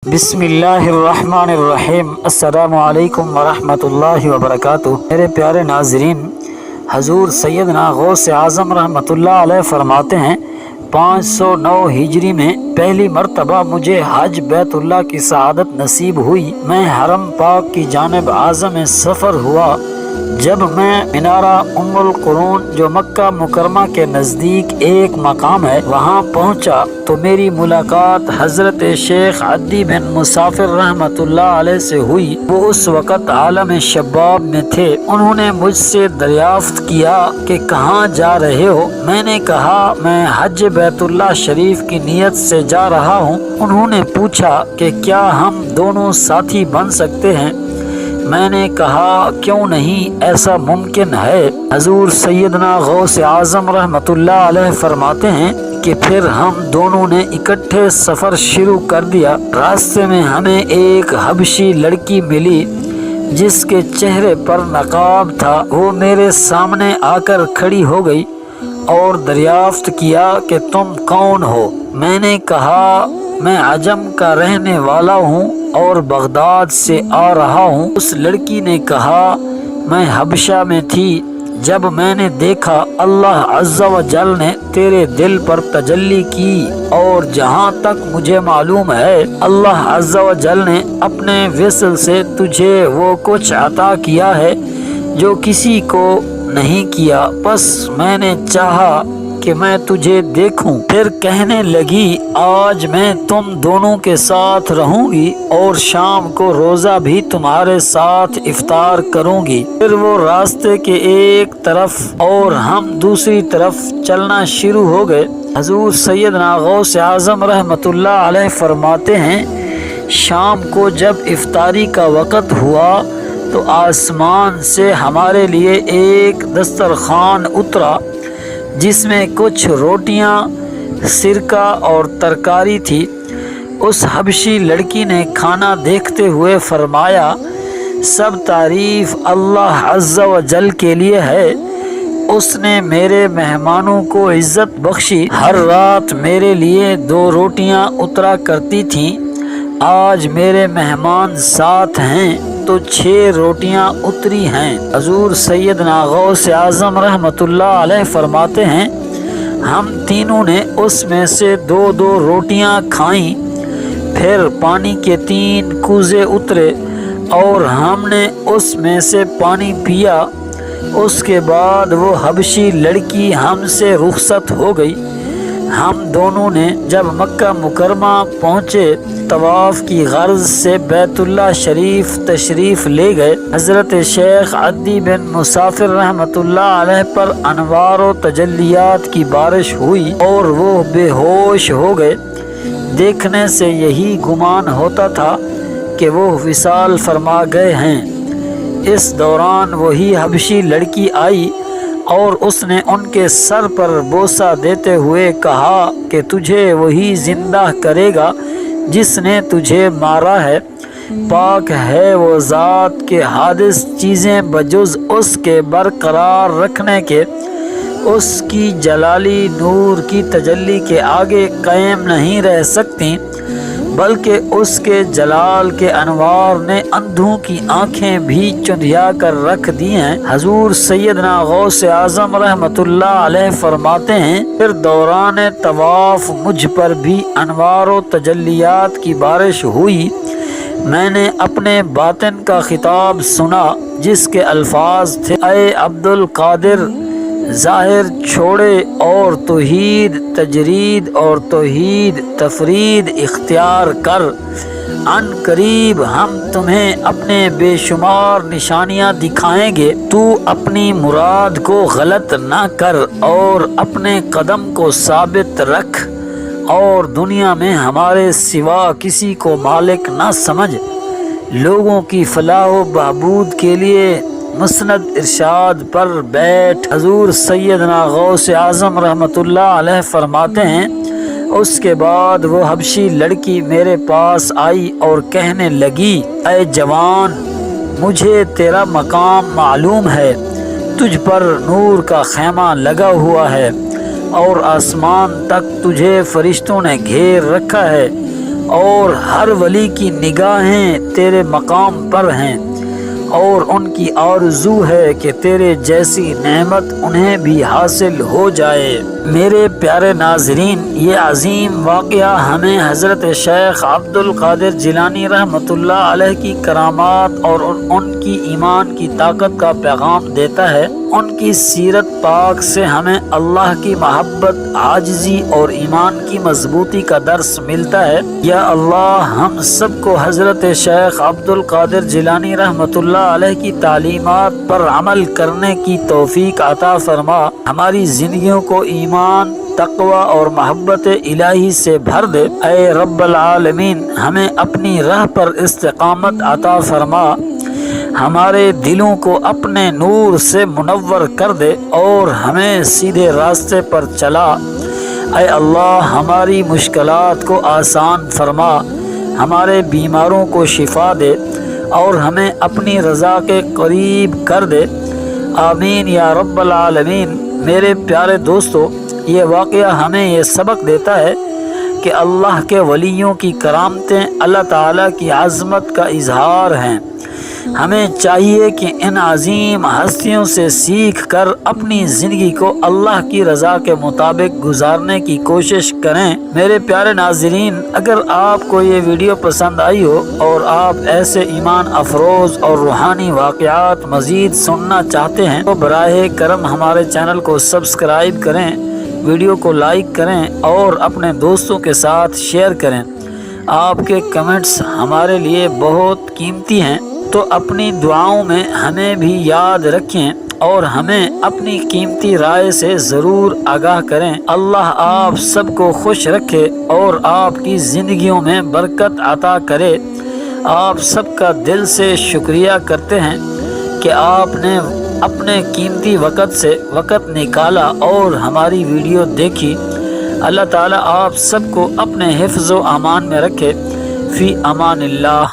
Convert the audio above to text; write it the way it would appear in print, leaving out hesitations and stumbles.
بسم اللہ الرحمن الرحیم۔ السلام علیکم ورحمۃ اللہ وبرکاتہ۔ میرے پیارے ناظرین، حضور سیدنا غوث اعظم رحمۃ اللہ علیہ فرماتے ہیں 509 ہجری میں پہلی مرتبہ مجھے حج بیت اللہ کی سعادت نصیب ہوئی۔ میں حرم پاک کی جانب عازم سفر ہوا۔ جب میں منارہ ام القرون جو مکہ مکرمہ کے نزدیک ایک مقام ہے وہاں پہنچا تو میری ملاقات حضرت شیخ عدی بن مسافر رحمۃ اللہ علیہ سے ہوئی۔ وہ اس وقت عالم شباب میں تھے۔ انہوں نے مجھ سے دریافت کیا کہ کہاں جا رہے ہو؟ میں نے کہا میں حج بیت اللہ شریف کی نیت سے جا رہا ہوں۔ انہوں نے پوچھا کہ کیا ہم دونوں ساتھی بن سکتے ہیں؟ میں نے کہا کیوں نہیں، ایسا ممکن ہے۔ حضور سیدنا غوث اعظم رحمۃ اللہ علیہ فرماتے ہیں کہ پھر ہم دونوں نے اکٹھے سفر شروع کر دیا۔ راستے میں ہمیں ایک حبشی لڑکی ملی جس کے چہرے پر نقاب تھا۔ وہ میرے سامنے آ کر کھڑی ہو گئی اور دریافت کیا کہ تم کون ہو؟ میں نے کہا میں عجم کا رہنے والا ہوں اور بغداد سے آ رہا ہوں۔ اس لڑکی نے کہا میں حبشہ میں تھی جب میں نے دیکھا اللہ عز و جل نے تیرے دل پر تجلی کی، اور جہاں تک مجھے معلوم ہے اللہ عز و جل نے اپنے وصل سے تجھے وہ کچھ عطا کیا ہے جو کسی کو نہیں کیا، بس میں نے چاہا کہ میں تجھے دیکھوں۔ پھر کہنے لگی آج میں تم دونوں کے ساتھ رہوں گی اور شام کو روزہ بھی تمہارے ساتھ افطار کروں گی۔ پھر وہ راستے کے ایک طرف اور ہم دوسری طرف چلنا شروع ہو گئے۔ حضور سیدنا غوث اعظم رحمۃ اللہ علیہ فرماتے ہیں شام کو جب افطاری کا وقت ہوا تو آسمان سے ہمارے لیے ایک دسترخوان اترا جس میں کچھ روٹیاں، سرکہ اور ترکاری تھی۔ اس حبشی لڑکی نے کھانا دیکھتے ہوئے فرمایا سب تعریف اللہ عز و جل کے لیے ہے، اس نے میرے مہمانوں کو عزت بخشی۔ ہر رات میرے لیے 2 روٹیاں اترا کرتی تھیں، آج میرے مہمان 7 ہیں تو 6 روٹیاں اتری ہیں۔ حضور سیدنا غوث اعظم رحمۃ اللہ علیہ فرماتے ہیں ہم تینوں نے اس میں سے 2 روٹیاں کھائیں۔ پھر پانی کے 3 کوزے اترے اور ہم نے اس میں سے پانی پیا۔ اس کے بعد وہ حبشی لڑکی ہم سے رخصت ہو گئی۔ ہم دونوں نے جب مکہ مکرمہ پہنچے طواف کی غرض سے بیت اللہ شریف تشریف لے گئے۔ حضرت شیخ عدی بن مسافر رحمۃ اللہ علیہ پر انوار و تجلیات کی بارش ہوئی اور وہ بے ہوش ہو گئے۔ دیکھنے سے یہی گمان ہوتا تھا کہ وہ وصال فرما گئے ہیں۔ اس دوران وہی حبشی لڑکی آئی اور اس نے ان کے سر پر بوسہ دیتے ہوئے کہا کہ تجھے وہی زندہ کرے گا جس نے تجھے مارا ہے۔ پاک ہے وہ ذات کے حادث چیزیں بجز اس کے برقرار رکھنے کے اس کی جلالی نور کی تجلی کے آگے قائم نہیں رہ سکتی، بلکہ اس کے جلال کے انوار نے اندھوں کی آنکھیں بھی چندھیا کر رکھ دی ہیں۔ حضور سیدنا غوث اعظم رحمۃ اللہ علیہ فرماتے ہیں پھر دوران طواف مجھ پر بھی انوار و تجلیات کی بارش ہوئی۔ میں نے اپنے باطن کا خطاب سنا جس کے الفاظ تھے اے عبد القادر، ظاہر چھوڑے اور توحید تجرید اور توحید تفرید اختیار کر، ان قریب ہم تمہیں اپنے بے شمار نشانیاں دکھائیں گے۔ تو اپنی مراد کو غلط نہ کر اور اپنے قدم کو ثابت رکھ اور دنیا میں ہمارے سوا کسی کو مالک نہ سمجھ۔ لوگوں کی فلاح و بہبود کے لیے مسند ارشاد پر بیٹھ۔ حضور سیدنا غوث اعظم رحمۃ اللہ علیہ فرماتے ہیں اس کے بعد وہ حبشی لڑکی میرے پاس آئی اور کہنے لگی اے جوان، مجھے تیرا مقام معلوم ہے، تجھ پر نور کا خیمہ لگا ہوا ہے اور آسمان تک تجھے فرشتوں نے گھیر رکھا ہے اور ہر ولی کی نگاہیں تیرے مقام پر ہیں اور ان کی آرزو ہے کہ تیرے جیسی نعمت انہیں بھی حاصل ہو جائے۔ میرے پیارے ناظرین، یہ عظیم واقعہ ہمیں حضرت شیخ عبد القادر جیلانی رحمۃ اللہ علیہ کی کرامات اور ان کی ایمان کی طاقت کا پیغام دیتا ہے۔ ان کی سیرت پاک سے ہمیں اللہ کی محبت، عاجزی اور ایمان کی مضبوطی کا درس ملتا ہے۔ یا اللہ ہم سب کو حضرت شیخ عبد القادر جیلانی رحمۃ اللہ علیہ کی تعلیمات پر عمل کرنے کی توفیق عطا فرما، ہماری زندگیوں کو ایمان، تقوی اور محبت الہی سے بھر دے۔ اے رب العالمین، ہمیں اپنی راہ پر استقامت عطا فرما، ہمارے دلوں کو اپنے نور سے منور کر دے اور ہمیں سیدھے راستے پر چلا۔ اے اللہ ہماری مشکلات کو آسان فرما، ہمارے بیماروں کو شفا دے اور ہمیں اپنی رضا کے قریب کر دے۔ آمین یا رب العالمین۔ میرے پیارے دوستو، یہ واقعہ ہمیں یہ سبق دیتا ہے کہ اللہ کے ولیوں کی کرامتیں اللہ تعالیٰ کی عظمت کا اظہار ہیں۔ ہمیں چاہیے کہ ان عظیم ہستیوں سے سیکھ کر اپنی زندگی کو اللہ کی رضا کے مطابق گزارنے کی کوشش کریں۔ میرے پیارے ناظرین، اگر آپ کو یہ ویڈیو پسند آئی ہو اور آپ ایسے ایمان افروز اور روحانی واقعات مزید سننا چاہتے ہیں تو براہ کرم ہمارے چینل کو سبسکرائب کریں، ویڈیو کو لائک کریں اور اپنے دوستوں کے ساتھ شیئر کریں۔ آپ کے کمنٹس ہمارے لیے بہت قیمتی ہیں، تو اپنی دعاؤں میں ہمیں بھی یاد رکھیں اور ہمیں اپنی قیمتی رائے سے ضرور آگاہ کریں۔ اللہ آپ سب کو خوش رکھے اور آپ کی زندگیوں میں برکت عطا کرے۔ آپ سب کا دل سے شکریہ کرتے ہیں کہ آپ نے اپنے قیمتی وقت سے وقت نکالا اور ہماری ویڈیو دیکھی۔ اللہ تعالیٰ آپ سب کو اپنے حفظ و امان میں رکھے۔ فی امان اللہ۔